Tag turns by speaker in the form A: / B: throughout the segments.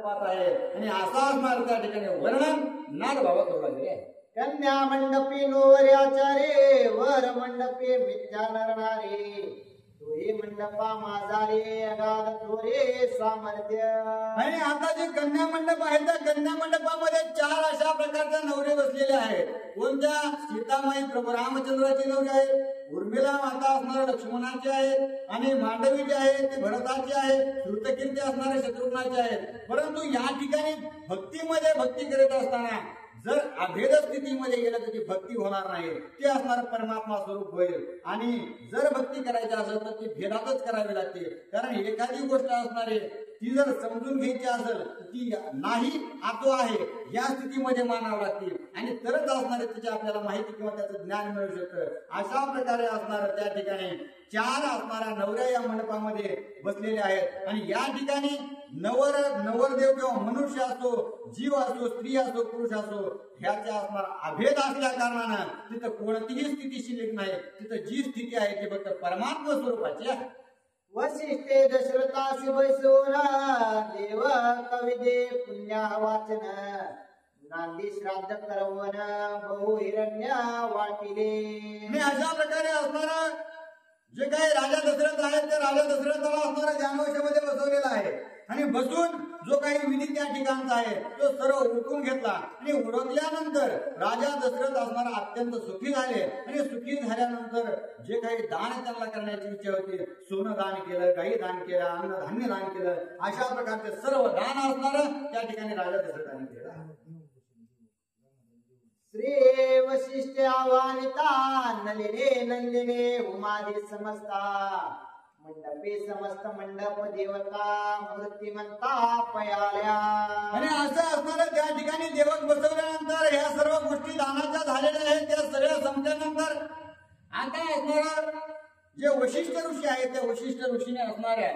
A: मंडपात आहे आणि असा असणार त्या ठिकाणी वर्णन नाथ बाबा करू लागले आहे.
B: कन्या मंडपी नोवर्याचारे वर मंडपे मिथ्या नरणारे तोही मंडपा माझा रे अगाध थोरे सामर्थ्य.
A: आणि आता जे कन्या मंडप आहे त्या कन्या मंडपामध्ये 4 अशा प्रकारच्या नवरे बसलेले आहेत. कोणत्या? सीतामाई प्रभू रामचंद्राची नवरी आहे, उर्मिला माता असणारे लक्ष्मणाची आहेत आणि मांडवी जी आहे ती भरताची आहे, श्रुतकीर्ती असणारे शत्रुघ्नाची आहेत. परंतु या ठिकाणी भक्तीमध्ये भक्ती करत असताना जर अभेद स्थितीमध्ये गेलं तर ती भक्ती होणार नाही, ती असणार परमात्मा स्वरूप होईल. आणि जर भक्ती करायची असेल तर ती भेदातच करावी लागते. कारण एखादी गोष्ट असणारे ती जर समजून घ्यायची असेल ती नाही आतो आहे या स्थितीमध्ये मानावं लागते आणि तरच असणारे तिची आपल्याला माहिती किंवा त्याचं ज्ञान मिळू शकतं. अशा प्रकारे असणार त्या ठिकाणी 4 असणाऱ्या नवऱ्या या मंडपामध्ये बसलेले आहेत. आणि या ठिकाणी नवरदेव किंवा मनुष्य असो, जीव असो, स्त्री असो, पुरुष असो, ह्याच्या असणार अभेद असल्या कारणानं तिथं कोणतीही स्थिती शिल्लक नाही. तिथं जी स्थिती आहे ती फक्त परमात्मा स्वरूपाची आहे.
B: वसिष्ठे दशरथासी बैसोना देव कविदे पुण्या वाचन नांदी श्राद्ध करवन बहु हिरण्या वाटिले.
A: आणि अशा प्रकारे असणारा जे काही राजा दशरथ आहेत त्या राजा दशरथाला असणारा जानवशामध्ये बसवलेला आहे आणि बसून जो काही विधी त्या ठिकाणचा आहे तो सर्व उरकून घेतला. आणि उरकल्यानंतर राजा दशरथ असणारा अत्यंत सुखी झाले आणि सुखी झाल्यानंतर जे काही दान त्यांना करण्याची इच्छा होती, सोनं दान केलं, गाई दान केलं, अन्नधान्य दान केलं, अशा प्रकारचे सर्व दान असणारं त्या ठिकाणी राजा दशरथाने केलं.
B: श्री वशिष्ठ आवानिता नलिने नंदिने उमादी समस्ता मंडपे समस्त मंडप देवता मूर्तिमंता पयाल्या.
A: आणि असं असणारं त्या ठिकाणी देवक बसवल्यानंतर ह्या सर्व गोष्टी दानाच्या झालेल्या आहेत. त्या सगळ्या संपल्यानंतर आता असणारा जे वशिष्ठ ऋषी आहेत त्या वशिष्ठ ऋषीने असणाऱ्या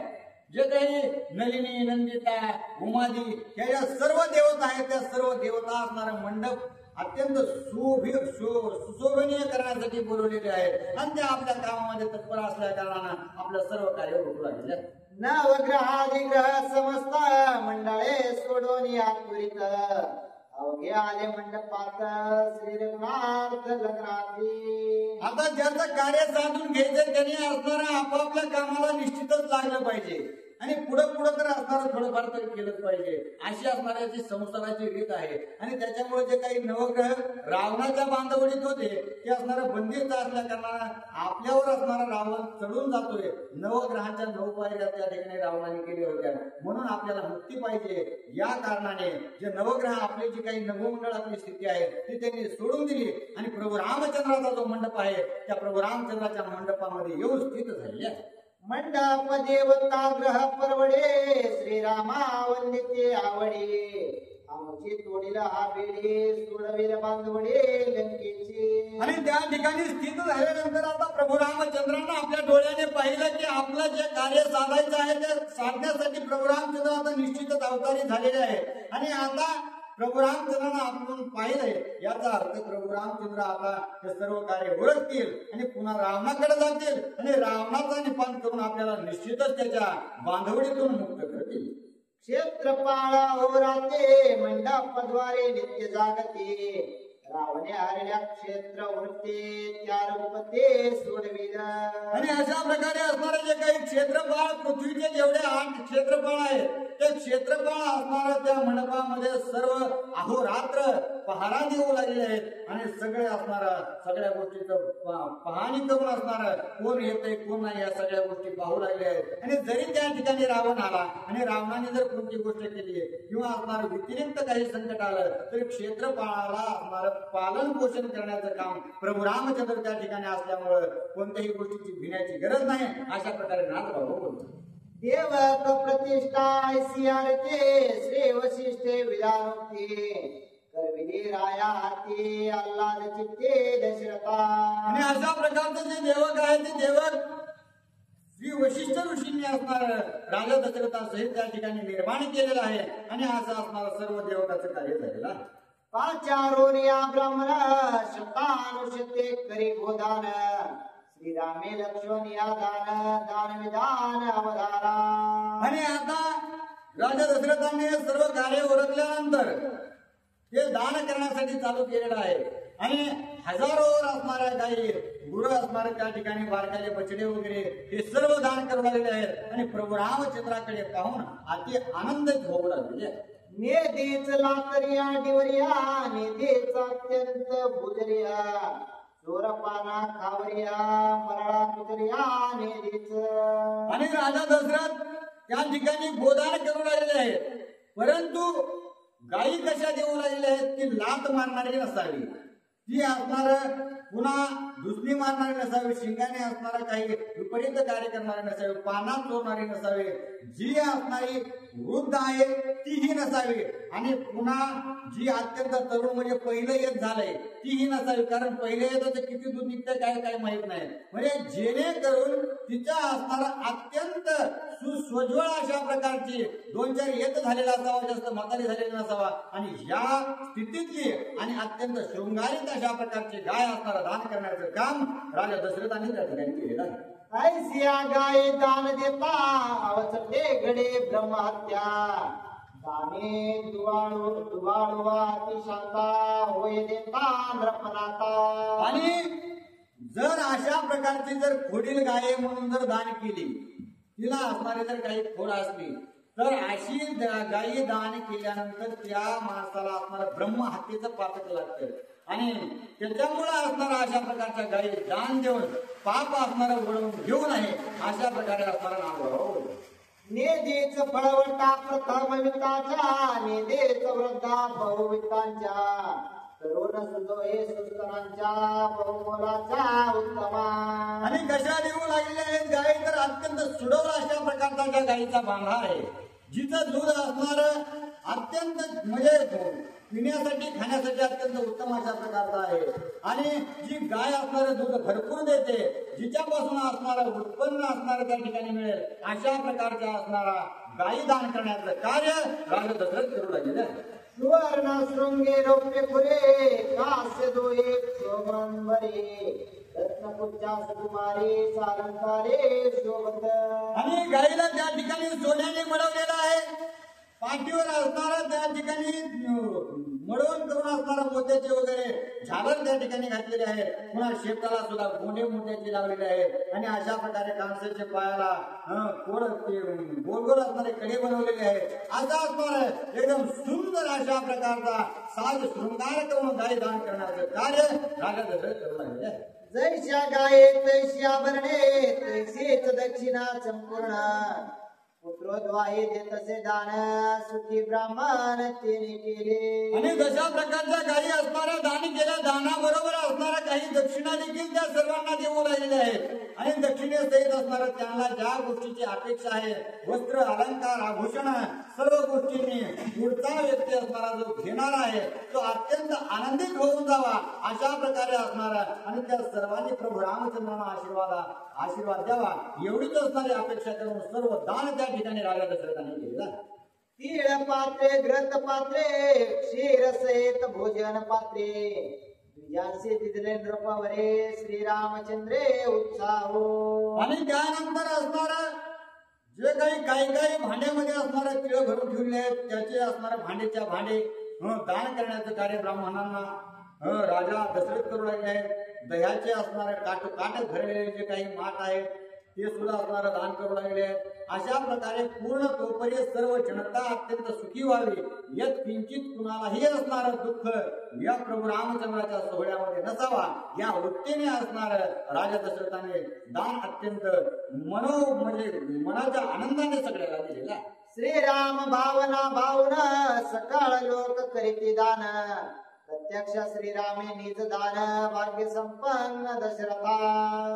A: जे काही नलिनी नंदिता उमादी ह्या सर्व देवता आहेत त्या सर्व देवता असणारा मंडप अत्यंत सुशोभनीय करण्यासाठी बोलवलेले आहेत आणि त्या आपल्या कामामध्ये तत्पर असल्या कारणानं आपलं सर्व कार्य होऊ लागले.
B: नवग्रहादिग्रह समस्त मंडळे सोडून या त्वरित अवघे आले मंडपात श्री रघुनाथ लग्नाची.
A: आता ज्याचं कार्य साधून घ्यायचं त्यांनी असणारा आपापल्या कामाला निश्चितच लागलं पाहिजे आणि पुढं तर असणारं थोडंफार तरी केलंच पाहिजे. अशी असणाऱ्याची संसाराची रीत आहे. आणि त्याच्यामुळे जे काही नवग्रह रावणाच्या बांधवडीत होते ते असणारं बंदिस्त असल्या कारणानं आपल्यावर असणारा रावण चढून जातोय. नवग्रहांच्या 9 पायऱ्या त्या ठिकाणी रावणाने केल्या होत्या. म्हणून आपल्याला मुक्ती पाहिजे या कारणाने जे नवग्रह आपली जी काही नवमंडळ आपली स्थिती आहे ती त्यांनी सोडून दिली आणि प्रभू रामचंद्राचा जो मंडप आहे त्या प्रभू रामचंद्राच्या मंडपामध्ये येऊन स्थित झाली आहे.
B: मंडप देवता ग्रह परवडे श्रीरामा वंदिते आवडे आमची तोडीला हा बेडे सोडविल बांधवडे लंकेचे.
A: आणि त्या ठिकाणी स्थित झाल्यानंतर आता प्रभू रामचंद्रांना आपल्या डोळ्याने पाहिलं की आपलं जे कार्य साधायचं आहे ते साधण्यासाठी प्रभू रामचंद्र आता निश्चितच अवतारी झालेले आहे. आणि आता प्रभू रामचंद्रांना आपण पाहिलंय याचा अर्थ प्रभू रामचंद्र आता हे सर्व कार्य ओळखतील आणि पुन्हा रावणाकडे जातील आणि रावणाचा निपात करून आपल्याला निश्चितच त्याच्या बांधवडीतून मुक्त करतील.
B: क्षेत्रपाळा होराते मंडपद्वारे नित्य जागते रावणे हरल्या क्षेत्र वृत्ते त्या रूपते सोडविल.
A: आणि अशा प्रकारे असणारे जे काही क्षेत्रफळ पृथ्वीचे जेवढे 8 क्षेत्रफळ आहेत ते क्षेत्रफळ असणाऱ्या त्या मंडपामध्ये सर्व अहोरात्र पहारा देऊ लागले आहेत आणि सगळे असणारा सगळ्या गोष्टीचं पाहणी करून असणार कोण येतंय कोण नाही या सगळ्या गोष्टी पाहू लागल्या आहेत. आणि जरी त्या ठिकाणी रावण आला आणि रावणाने जर कोणती गोष्ट केली किंवा असणार व्यतिरिक्त काही संकट आलं तरी क्षेत्रफळाला असणार पालन पोषण करण्याचं काम प्रभू रामचंद्र त्या ठिकाणी असल्यामुळे कोणत्याही गोष्टीची भिण्याची गरज नाही. अशा प्रकारे नाथबाबा बोलतो.
B: देवक प्रतिष्ठा सियारते श्री वशिष्ठे विधानोक्ती करविले राया हाती आल्हाद चित्ते दशरथा.
A: आणि अशा प्रकारचे जे देवक आहे ते देवक श्री वशिष्ठ ऋषींनी असणार राजा दशरथासहित त्या ठिकाणी निर्माण केलेलं आहे आणि असं असणार सर्व देवकाचं कार्य झालेलं आहे.
B: पाचारोनिया ब्राह्मण शतानुशते करी गोदान श्रीरामे लक्ष्मण या दान दान विधान अवधारा.
A: आणि आता राजा दशरथांनी हे सर्व कार्य ओळखल्यानंतर ते दान करण्यासाठी चालू केलेलं आहे आणि हजारोवर असणाऱ्या गायी गुरं असणारे त्या ठिकाणी बारकाले बछडे वगैरे हे सर्व दान करू लागलेले आहेत आणि प्रभू रामचंद्राकडे पाहून अति आनंदित होऊ लागले.
B: नेदेच लाकरिया डिवरिया नेदेच अत्यंत भुजरिया चोरपाना खावरिया मरळा कुचरिया नेदेच.
A: आणि राजा दशरथ त्या ठिकाणी गोदान करू लागलेले आहेत, परंतु गायी कशा देऊ लागलेल्या आहेत की लात मारणारी नसावी, ती असणार पुन्हा दुसरी मारणारी नसावी, शिंगाने असणारा काही विपरीत कार्य करणारे नसावे, पाना चोरणारी नसावे, जी असणारी वृद्ध आहे तीही नसावी आणि पुन्हा जी अत्यंत तरुण म्हणजे पहिलं येत झालंय तीही नसावी, कारण पहिले येत तर किती दूध निघतं काय काय माहित नाही. म्हणजे जेणेकरून तिच्या असणारा अत्यंत सुस्वज्वळ अशा प्रकारची 2-4 येत झालेला असावा, जास्त म्हातारी झालेला नसावा आणि या स्थितीतली आणि अत्यंत शृंगारित अशा प्रकारची गाय असणारा दान करण्याचं काम राजा दशरथांनी त्या ठिकाणी केलेलं आहे.
B: ऐसिया गाय दान देता अवचटे घडे ब्रह्महत्या दाने दुवाळुवा ती शांता होय देता नृपनाथा.
A: आणि जर अशा प्रकारची जर खोडील गाय म्हणून जर दान केली, तिला असणारी जर काही खोड असली तर अशी गायी दान केल्यानंतर त्या माणसाला असणारा ब्रह्महत्येचं पातक लागतं आणि त्याच्यामुळे असणारा अशा प्रकारच्या गायी दान देऊन पाप असणारा वळवून घेऊ नये अशा प्रकारे असणारा नाम.
B: नेदेच फळवटा प्रथम वित्ताच्या नेदेच वृद्धा बहुवित्तांच्या तरुण सुदोहे सुस्तरांच्या बहुमोलाच्या उत्तमा.
A: आणि कशा देऊ लागलेल्या आहेत गायी तर अत्यंत सुडवळ अशा प्रकारचा त्या गायीचा बांधा आहे, जिचं दूध असणार अत्यंत म्हणजे पिण्यासाठी खाण्यासाठी अत्यंत उत्तम अशा प्रकारचा आहे आणि जी गाय असणारं दूध भरपूर देते, जिच्यापासून असणारं उत्पन्न असणारं त्या ठिकाणी मिळेल अशा प्रकारचा असणारा गायी दान करण्याचं कार्य राजा दशरथ करू लागलेलं आहे.
B: सुवर्ण शृंगे रौप्य फुले कास्य दोहे शोभनवरे रत्नकुच्चा सुकुमारी सालंकारे शोभत.
A: आणि गायीला त्या ठिकाणी सोन्याने मळवलेलं आहे, पाठीवर असणारा त्या ठिकाणी मळवून करून असणारा मोत्याचे वगैरे झालर त्या ठिकाणी घातलेले आहे, पुन्हा शेताला सुद्धा गोंडे मोत्याचे लावलेले आहेत आणि अशा प्रकारे कांसाच्या पायाला गोल गोल असणारे कडे बनवलेले आहेत. असा असणार एकदम सुंदर अशा प्रकारचा साज शृंगार करून गाय दान करण्याचं कार्य राजा दशरथ करू लागले आहे.
B: जैश्या गाये तैश्या भरणे तैसेच दक्षिणा संपूर्ण पुत्रोद्वाही देतसे दान सुखी ब्राह्मण तिने केले.
A: आणि जशा प्रकारच्या गायी असणाऱ्या दान केल्या दानाबरोबर असणाऱ्या काही दक्षिणा देखील त्या सर्वांना देऊ लागलेल्या आहेत आणि दक्षिणेसहित असणाऱ्या त्यांना ज्या गोष्टीची अपेक्षा आहे वस्त्र अलंकार आभूषण सर्व गोष्टींनी पुढचा व्यक्ती असणारा जो घेणार आहे तो अत्यंत आनंदित होऊन जावा अशा प्रकारे असणारा आणि त्या सर्वांनी प्रभू रामचंद्रांना आशीर्वाद द्यावा एवढीच असणारी अपेक्षा करून सर्व दान त्या ठिकाणी राजा दशरथांनी केलेलं आहे.
B: तीळ पात्रे ग्रंथ पात्रे क्षीर सहित भोजन पात्रे द्विजांशी दिदले नृपवरे श्रीरामचंद्रे उत्साहो.
A: आणि त्यानंतर असणार जे काही भांड्यामध्ये असणारे तिळ भरून ठेवले आहेत त्याचे असणारे भांडेच्या भांडे दान करण्याचं कार्य ब्राह्मणांना राजा दशरथ करू लागले आहेत. दह्याचे असणारे काट भरलेले जे काही माठ आहेत ते सुद्धा असणारं दान करू लागले आहेत. अशा प्रकारे पूर्ण तोपरी सर्व जनता अत्यंत सुखी व्हावी यात किंचित कुणालाही असणारं दुःख या प्रभू रामचंद्राच्या सोहळ्यामध्ये नसावा या वृत्तीने असणार राजा दशरथाने दान अत्यंत म्हणजे मनाच्या आनंदाने सगळ्याला दिलेला आहे.
B: श्रीराम भावना भावना सकाळ लोक करीती दान प्रत्यक्ष श्रीरामे निज दान भाग्य संपन्न दशरथा.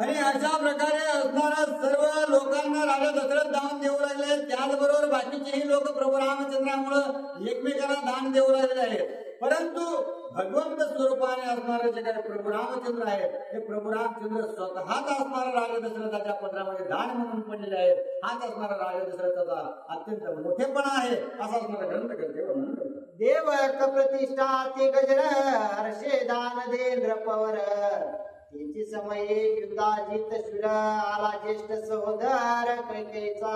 A: आणि अशा प्रकारे असणारा सर्व लोकांना राजा दशरथ दान देऊ लागले. त्याचबरोबर बाकीचेही लोक प्रभू रामचंद्रामुळे एकमेकांना दान देऊ लागले आहेत. परंतु भगवंत स्वरूपाने असणारे जे काही प्रभू रामचंद्र आहे ते प्रभू रामचंद्र स्वतःच असणारा राजा दशरथाच्या पदरामध्ये दान म्हणून पडलेले आहेत. हाच असणारा राजा दशरथाचा अत्यंत मोठेपणा आहे असा असणारा ग्रंथकर्ते वर्णन करतात.
B: देवक प्रतिष्ठा ते गजर हर्षे दान दे नृपवर तिची समये युद्धाजित शूर आला ज्येष्ठ सहोदर कैकेयीचा.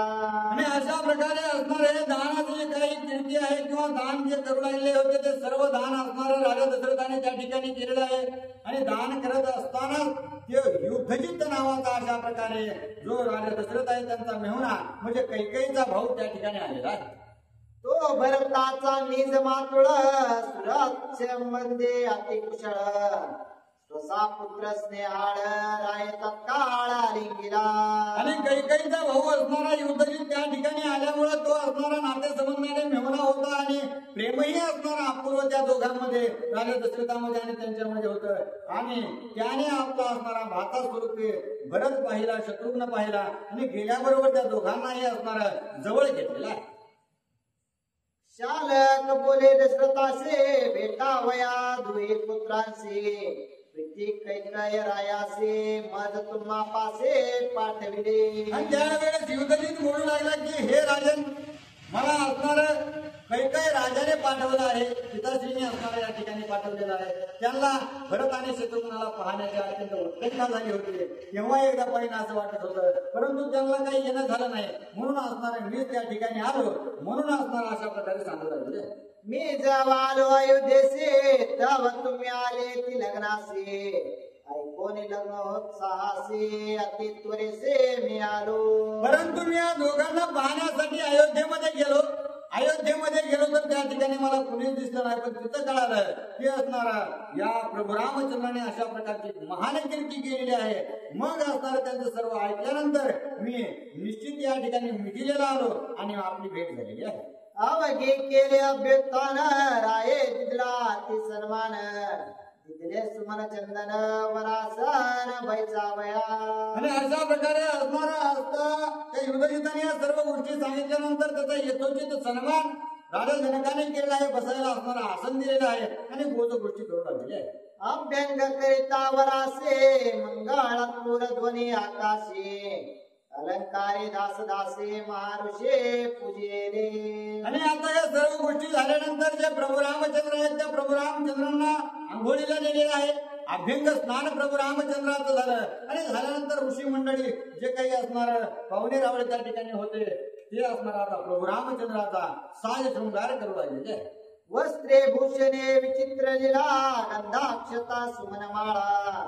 A: आणि अशा प्रकारे असणारे दानाचे जे काही कीर्ती आहे किंवा दान जे करू लागले होते ते सर्व दान असणारं राजा दशरथाने त्या ठिकाणी केलेलं आहे. आणि दान करत असताना ते युद्धजित नावाचा अशा प्रकारे जो राजा दशरथ आहे त्यांचा मेहुणा म्हणजे कैकेयीचा भाऊ त्या ठिकाणी आलेला आहे.
B: तो भरताचा निज मातुळ सुरक्ष मध्ये अतिकुशळ स्वसा पुत्र स्नेहाळ राय तत्काळ लिंगिला.
A: आणि कैकेयीचा भाऊ असणारा युद्धजित त्या ठिकाणी आल्यामुळे तो असणारा नातेसंबंधाने मेहुणा होता आणि प्रेमही असणारा अपूर्व त्या दोघांमध्ये राजा दशरथामध्ये आणि त्यांच्यामध्ये होतं. आणि त्याने आपला असणारा भाता स्वरूपी भरत पाहिला, शत्रुघ्न पाहिला आणि गेल्याबरोबर त्या दोघांनाही असणारा जवळ घेतलेला आहे.
B: शालक बोले दशरथासे भेटावया दुई पुत्रांशी प्रीती कैकेय रायासे मज तुम्हा पासे पाठविले.
A: आणि त्यावेळेस युद्धजित बोलू लागला की हे राजन मला असणार कैकेय राजाने पाठवलं आहे, पिताश्रीने असणारा या ठिकाणी पाठवलेला आहे. त्यांना भरत आणि शत्रुघ्नाला पाहण्याची अत्यंत उत्कंठा झाली होती. तेव्हा एकदा पाहिजे असं वाटत होतं, परंतु त्यांना काही येणं झालं नाही. म्हणून असणारा मी त्या ठिकाणी आलो, म्हणून असणारा अशा प्रकारे सांगू लागले.
B: मी जेव्हा आलो अयोध्येसे तेव्हा तुम्ही आले ती लग्नासे ऐकोनी लग्न होत साहसे अति त्वरेसे मी आलो.
A: परंतु मी या दोघांना पाहण्यासाठी अयोध्येमध्ये गेलो तर त्या ठिकाणी मला कुणीच दिसलं नाही. पण तिथं कळालं की असणारा या प्रभू रामचंद्राने अशा प्रकारची महान कीर्ती केलेली आहे. मग असणारं त्यांचं सर्व ऐकल्यानंतर मी निश्चित या ठिकाणी मिथिलेला आलो आणि आपली भेट झालेली आहे.
B: अवघे केले अभ्युत्थान राये दिदला ती सन्मान दिदले सुमन चंदन वरासन बैचावया.
A: आणि अशा प्रकारे असणारा असता त्या युद्धजिताने या सर्व गोष्टी सांगितल्यानंतर त्याचा यथोचित सन्मान राजा जनकाने केलेला आहे. बसायला असणारा आसन दिलेलं आहे आणि गोष्ट गोष्टी करू लागलेली आहे.
B: अभ्यंग करिता वरासे मंगळात्मूर ध्वनी आकाशे अलंकारे दास दासे महाऋषे पूजेले.
A: आणि आता या सर्व गोष्टी झाल्यानंतर जे प्रभू रामचंद्र आहेत त्या प्रभू रामचंद्रांना आंघोळीला नेलेलं आहे. अभ्यंग स्नान प्रभू रामचंद्राचं झालं आणि झाल्यानंतर ऋषी मंडळी जे काही असणार पाहुणे रावळे त्या ठिकाणी होते ते असणार आता प्रभू रामचंद्राचा साज शृंगार करू लागलेले आहे.
B: वस्त्रे भूषणे विचित्र लीला गंधाक्षता सुमनमाळा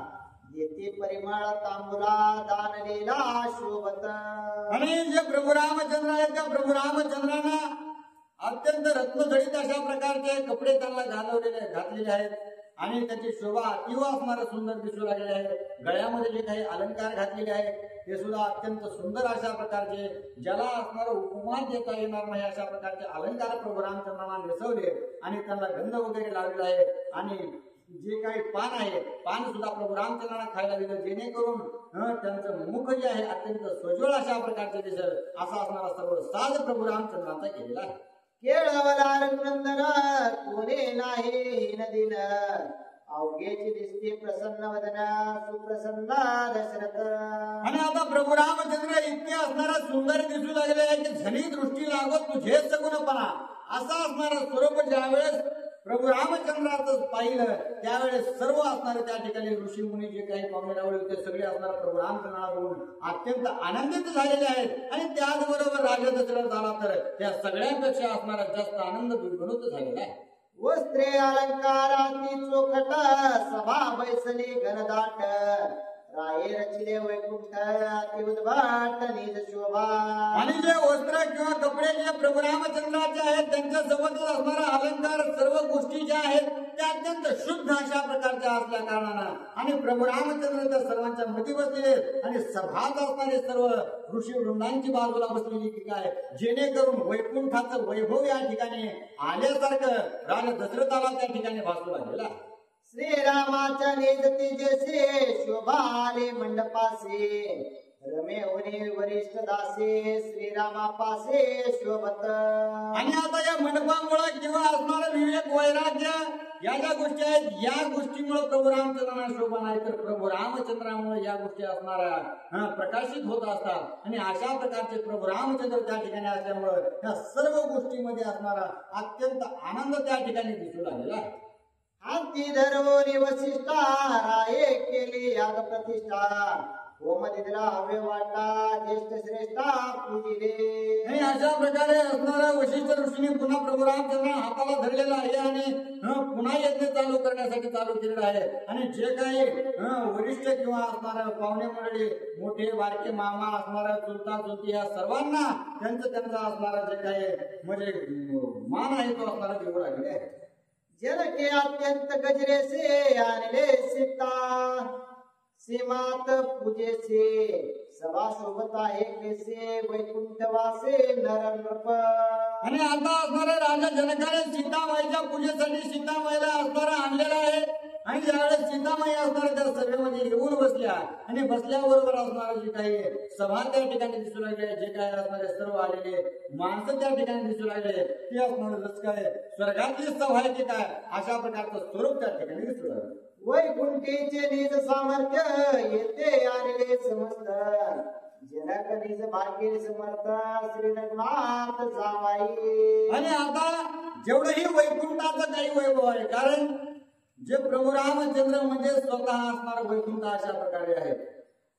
B: येथे परिमळ तांबुला दान लीला शोभत.
A: आणि जे प्रभू रामचंद्र आहेत त्या प्रभू रामचंद्रांना अत्यंत रत्नजडित अशा प्रकारचे कपडे त्यांना घातलेले आहेत आणि त्याची शोभा अतिव असणारं सुंदर दिसू लागलेले आहे. गळ्यामध्ये जे काही अलंकार घातलेले आहेत ते सुद्धा अत्यंत सुंदर अशा प्रकारचे, ज्याला असणारं उपमान देता येणार नाही अशा प्रकारचे अलंकार प्रभू रामचंद्रांना नेसवले आणि त्यांना गंध वगैरे लावलेला आहे. आणि जे काही पान आहे पान सुद्धा प्रभू रामचंद्रांना खायला दिलं, जेणेकरून त्यांचं मुख जे आहे अत्यंत स्वज्वळ अशा प्रकारचे दिसेल असा असणारा सर्व साज प्रभू रामचंद्रांचा केलेला आहे.
B: केळवला रघुनंदन कोणी नाही नदीन अवघेची दिसते प्रसन्न वदन सुप्रसन्न दशरथ.
A: आणि आता प्रभू रामचंद्र इतके असणारा सुंदर दिसू लागले आहे की झनी दृष्टी लागत तुझे सगुणपणा असा असणारा स्वरूप ज्यावेळेस प्रभू रामचंद्राचं पाहिलं त्यावेळेस सर्व असणारे त्या ठिकाणी ऋषी मुनी जे काही पाहुणे रावळे होते सगळे असणारा प्रभू रामचंद्राला बघून अत्यंत आनंदित झालेले आहेत. आणि त्याचबरोबर राजा दशरथ झाला तर त्या सगळ्यांपेक्षा असणारा जास्त आनंद द्विगुणित झालेला आहे.
B: वस्त्रे अलंकाराती चोखट सभा बैसली घनदाट राये रचिले वैकुंठ अति उद्भाट निज शोभा.
A: आणि जे वस्त्र किंवा कपडे जे प्रभू रामचंद्राचे आहेत त्यांच्या सोबतच असणारा अलंकार सर्व गोष्टी ज्या आहेत त्या अत्यंत शुद्ध अशा प्रकारच्या असल्या कारणानं आणि प्रभू रामचंद्र त्या सर्वांच्या मती बसलेले आणि सभात असणारे सर्व ऋषी वृंदांची बाजूला बसलेली की काय, जेणेकरून वैकुंठाचं वैभव या ठिकाणी आल्यासारखं राजा दशरथाला त्या ठिकाणी भासू लागलेला.
B: श्रीरामाच्या निज तेजसे शोभा आले मंडपासे रमे होणे वरिष्ठ दासे श्रीरामापासे शोभत.
A: आणि आता या मंडपामुळे किंवा असणारं विवेक वैराग्य या ज्या गोष्टी आहेत या गोष्टीमुळे प्रभू रामचंद्रांना शोभा नाही तर प्रभू रामचंद्रामुळे या गोष्टी असणाऱ्या प्रकाशित होत असतात. आणि अशा प्रकारचे प्रभू रामचंद्र त्या ठिकाणी असल्यामुळे या सर्व गोष्टीमध्ये असणारा अत्यंत आनंद त्या ठिकाणी दिसू लागलेला आहे.
B: हाती धरवली वसिष्ठा राये केली याग प्रतिष्ठा होम दिला हवे वाटा ज्येष्ठ श्रेष्ठा पूजिले.
A: आणि अशा प्रकारे असणारा वशिष्ठ ऋषीने पुन्हा प्रभू रामचंद्र हाताला धरलेला आहे आणि पुन्हा यज्ञ चालू करण्यासाठी चालू केलेला आहे. आणि जे काही वरिष्ठ किंवा असणारा पाहुणे मंडळी मोठे बारके मामा असणारा चुलता चुलती या सर्वांना त्यांचा असणारा जे काही म्हणजे मान आहे तो असणारा देऊ लागले आहे.
B: जनके अत्यंत गजरे से आणले सीता सीमात पूजेसे सभा शोभता हे कैसे वैकुंठवासे नर नृप.
A: आणि आता असणारा राजा जनकाने सीतामाईच्या पूजेसाठी सीतामाईला असणारा आणलेला आहे. आणि ज्यावेळेस सीतामाई असणारा त्या सभेमध्ये येऊन बसल्या आणि बसल्याबरोबर असणारा जे काही सभा त्या ठिकाणी दिसू लागले, जे काही असणारे सर्व आलेले माणसं त्या ठिकाणी दिसू लागले, ते असणार जस काय स्वर्गातली सभा आहे की काय अशा प्रकारचं स्वरूप त्या ठिकाणी दिसू लागलं.
B: वैकुंठीचे निज सामर्थ्य येते आणले समस्त जनक निज भाग्य समर्थ श्री रघुनाथ जावाई.
A: आणि आता जेवढंही वैकुंठाचं काही वैभव आहे, कारण जे प्रभू रामचंद्र म्हणजे स्वतः असणारा वैकुंठ अशा प्रकारे आहे.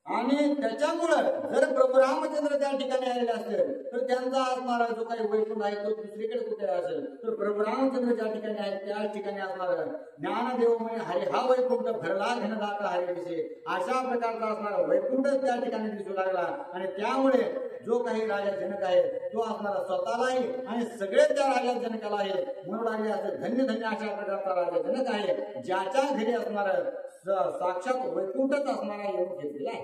A: आणि त्याच्यामुळं जर प्रभू रामचंद्र त्या ठिकाणी आलेले असेल तर त्यांचा असणारा जो काही वैकुंठ आहे तो दुसरीकडे कुठे असेल तर प्रभू रामचंद्र ज्या ठिकाणी आहे त्या ठिकाणी असणारा ज्ञानदेव म्हणजे हरे हा वैकुंठ भरला घनदाता हरे विषय अशा प्रकारचा असणारा वैकुंठ त्या ठिकाणी दिसू लागला. आणि त्यामुळे जो काही राजा जनक आहे तो असणारा स्वतःलाही आणि सगळे त्या राजा जनकाला आहे म्हणून लागले असं धन्य धन्य अशा प्रकारचा राजा जनक आहे ज्याच्या घरी असणारा साक्षात वैकुंठच असणारा येऊन घेतलेला आहे.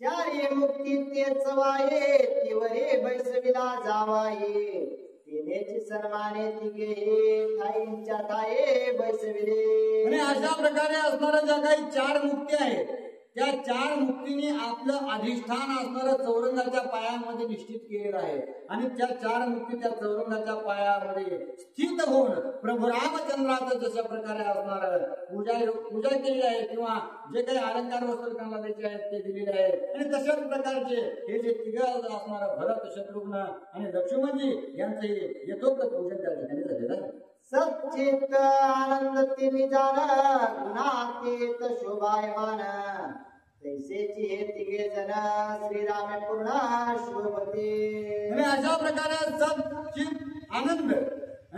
B: चारी मुक्ती तेच वाये तिवरे बैसविला जावाये तिनेची सन्माने तिघे थाईंच्या ठाये बैसविले.
A: आणि अशा प्रकारे असणाऱ्या ज्या काही चार मुक्ती आहेत त्या चार मुक्तीने आपलं अधिष्ठान असणारं चौरंगाच्या पायामध्ये निश्चित केलेलं आहे. आणि त्या चार मुक्ती त्या चौरंगाच्या पायामध्ये स्थित होऊन प्रभू रामचंद्राचं जशा प्रकारे असणार पूजा केलेली आहे किंवा जे काही अलंकार वस्त्र त्यांना द्यायचे आहेत ते दिलेले आहेत. आणि तशाच प्रकारचे हे जे तिघ असणार भरत शत्रुघ्न आणि लक्ष्मणजी यांचंही यथोक्त पूजन त्या ठिकाणी झालेलं आहे.
B: सच्चित आनंद तिनी जाण गुणातीत शोभायमान तैसेची हे तिघे जण श्रीरामे पूर्ण शोभते.
A: आणि अशा प्रकारे सच्चित आनंद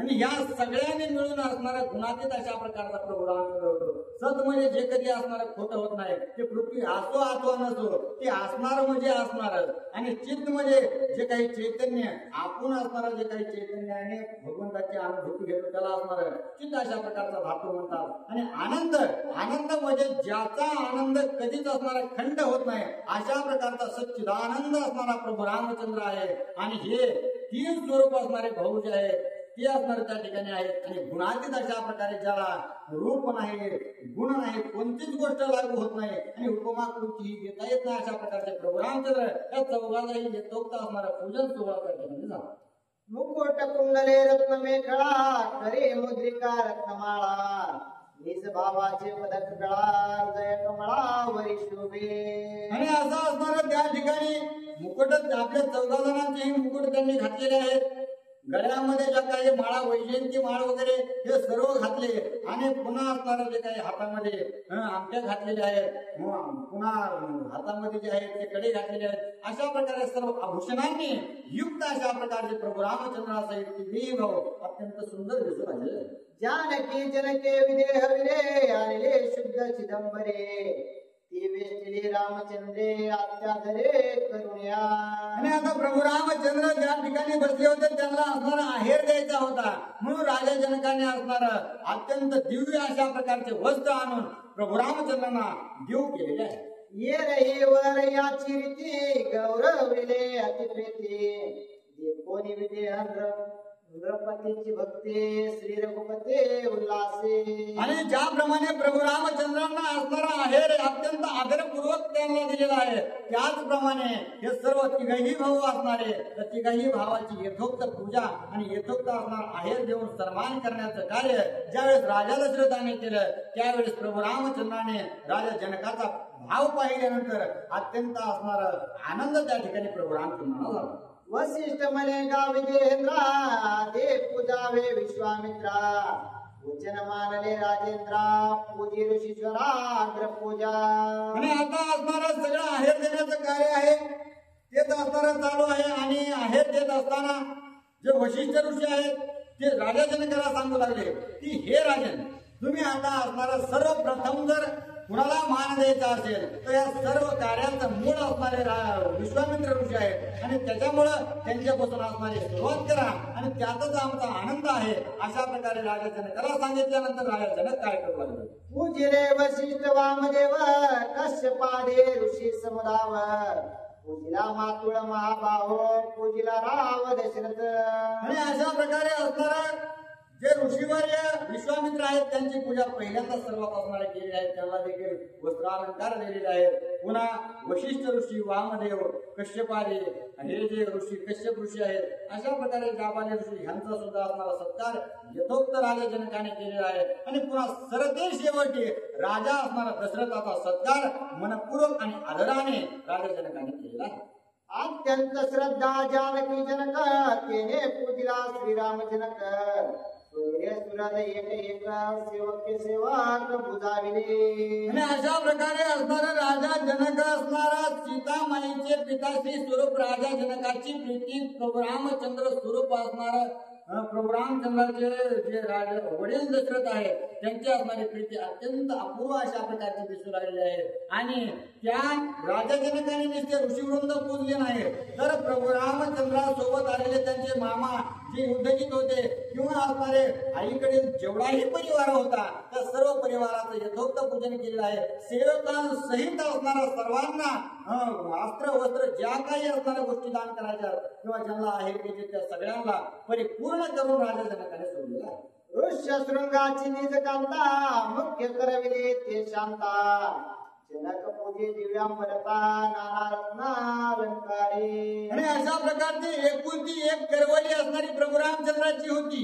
A: आणि या सगळ्यांनी मिळून असणारा गुणातीत अशा प्रकारचा प्रभू रामचंद्र होतो. सत म्हणजे जे कधी असणार खोटं होत नाही, ते पृथ्वी असो अथवा नसो ते असणार म्हणजे असणारच. आणि चित्त म्हणजे जे काही चैतन्य आपण असणारं जे काही चैतन्य आहे भगवंताची अनुभूती घेतो त्याला असणार चित्त अशा प्रकारचा धातू म्हणतात. आणि आनंद आनंद म्हणजे ज्याचा आनंद कधीच असणारा खंड होत नाही अशा प्रकारचा सच्चिदानंद असणारा प्रभू रामचंद्र आहे. आणि हे तीन स्वरूप असणारे भाऊ जे आहेत ते असणार त्या ठिकाणी आहेत. आणि गुणातीत अशा प्रकारे ज्याला रूप नाही गुण नाही कोणतीच गोष्ट लागू होत नाही आणि उपमा कोणतीही घेता येत नाही अशा प्रकारचे प्रभू रामचंद्र या चौघालाही यथोक्त असणारा पूजन सोहळा त्या ठिकाणी झाला.
B: मुकुट कुंडले रत्न मेखळा करे मुद्रिका रत्नमाळा निज भावाचे पदक गळा जय कमळा वरी शोभे.
A: आणि असं असणार त्या ठिकाणी मुकुट आपल्या 14 जणांचेही मुकुट त्यांनी घातलेले आहेत. गळ्यामध्ये ज्या काही माळा वैजयंती माळ वगैरे हे सर्व घातले आणि पुन्हा असणारे जे काही हातामध्ये अंगठ्या घातलेले आहेत पुन्हा हातामध्ये जे आहेत ते कडे घातलेले आहेत अशा प्रकारे सर्व आभूषणांनी युक्त अशा प्रकारचे प्रभू रामचंद्राचा तिघेही भाऊ अत्यंत सुंदर दिसू लागले.
B: जानकी जनके विदेह विरे आणले शुद्ध चिदंबरे ती वेचली रामचंद्रे अत्याधरे करुण्या.
A: आणि आता प्रभू रामचंद्र ज्या ठिकाणी बसले होते त्यांना असणारा आहेर द्यायचा होता म्हणून राजा जनकाने असणार अत्यंत दिव्य अशा प्रकारचे वस्त्र आणून प्रभू रामचंद्रांना देऊ केलेले आहे.
B: ये रही वर याची रीती गौरविले अतिप्रेती कोणी विदेह नृपतीची भक्ती श्री रघुपते उल्हासे.
A: आणि ज्याप्रमाणे प्रभू रामचंद्रांना असणारा आहेर अत्यंत आदरपूर्वक त्यांना दिलेला आहे त्याचप्रमाणे हे सर्व तिघही भाऊ असणारे तर तिघही भावाची यथोक्त पूजा आणि यथोक्त असणार आहेर देऊन सन्मान करण्याचं कार्य ज्यावेळेस राजा दशरथाने केलं त्यावेळेस प्रभू रामचंद्राने राजा जनकाचा भाव पाहिल्यानंतर अत्यंत असणार आनंद त्या ठिकाणी प्रभू रामचंद्रांना झाला.
B: वसिष्ठ म्हणे गावी देहेंद्रा दे पूजावे विश्वामित्रा वचन मानले राजेंद्रा पूजी ऋषीश्वराग्र पूजा.
A: आणि आता असणारं सगळं आहेर देण्याचं कार्य आहे तेच असणारं चालू आहे. आणि आहेर देत असताना जे वशिष्ठ ऋषी आहेत ते राजा जनकाला सांगू लागले की हे राजन, तुम्ही आता असणारं सर्वप्रथम जर कुणाला मान द्यायचा असेल तर या सर्व कार्याचं मूळ असणारे विश्वामित्र ऋषी आहेत आणि त्याच्यामुळं त्यांच्यापासून असणारी सुरुवात करा आणि त्यातच आमचा आनंद आहे. अशा प्रकारे राजा जनकाला सांगितल्यानंतर राजा जनक काय करू लागले.
B: पूजिले वशिष्ठ वामदेव कश्यपादे ऋषी समुदाव. पूजिला मातुळ महाबाहो पूजिला राव दशरथ.
A: आणि अशा प्रकारे असणारा जे ऋषीवर्य विश्वामित्र आहेत त्यांची पूजा पहिल्यांदा सर्वात असणारे केलेली आहे. त्यांना देखील वस्त्रालंकार दिलेले आहेत. पुन्हा वशिष्ठ ऋषी वामदेव कश्यपाले हे जे ऋषी कश्यप ऋषी आहेत अशा प्रकारे जाबाले ऋषी यांचा सुद्धा असणारा सत्कार यथोक्त राजा जनकाने केलेला आहे. आणि पुन्हा सरते शेवटी राजा असणारा दशरथाचा सत्कार मनपूर्वक आणि आदराने राजा जनकाने केलेला आहे.
B: अत्यंत श्रद्धा जानकी जनक तेने पूजिला श्रीराम जनक. सूर्य एक एक सेवक सेवक बुजाविले.
A: आणि अशा प्रकारे असणारा राजा जनक असणारा सीतामाईचे पिताश्री स्वरूप राजा जनकाची प्रीती प्रभू रामचंद्र स्वरूप असणारा प्रभू रामचंद्राचे जे राजा वडील दशरथ आहे त्यांची असणारी प्रीती अत्यंत अपूर्व अशा प्रकारची दिसू लागलेली आहे. आणि त्या राजा जनकाने नुसते ऋषीवृंद पूजले नाही तर प्रभू रामचंद्रासोबत आलेले त्यांचे मामा जे युद्धजित होते किंवा असणारे आईकडील जेवढाही परिवार होता त्या सर्व परिवाराचं यथोक्त पूजन केलेलं आहे. सेवकांसहित असणारा सर्वांना अस्त्र वस्त्र ज्या काही असणाऱ्या गोष्टी दान करायच्या किंवा ज्यांना आहेर घ्यायचे त्या सगळ्यांना परिपूर्ण करून राजा जनकाने सोडलेला आहे.
B: ऋष्य शृंगाची निज कांता मुख्य करविले ते शांता. जनक पूजे दिव्यांबरता नाना रत्नालंकारे.
A: आणि अशा प्रकारची एकुलती एक करवली असणारी प्रभू रामचंद्राची होती.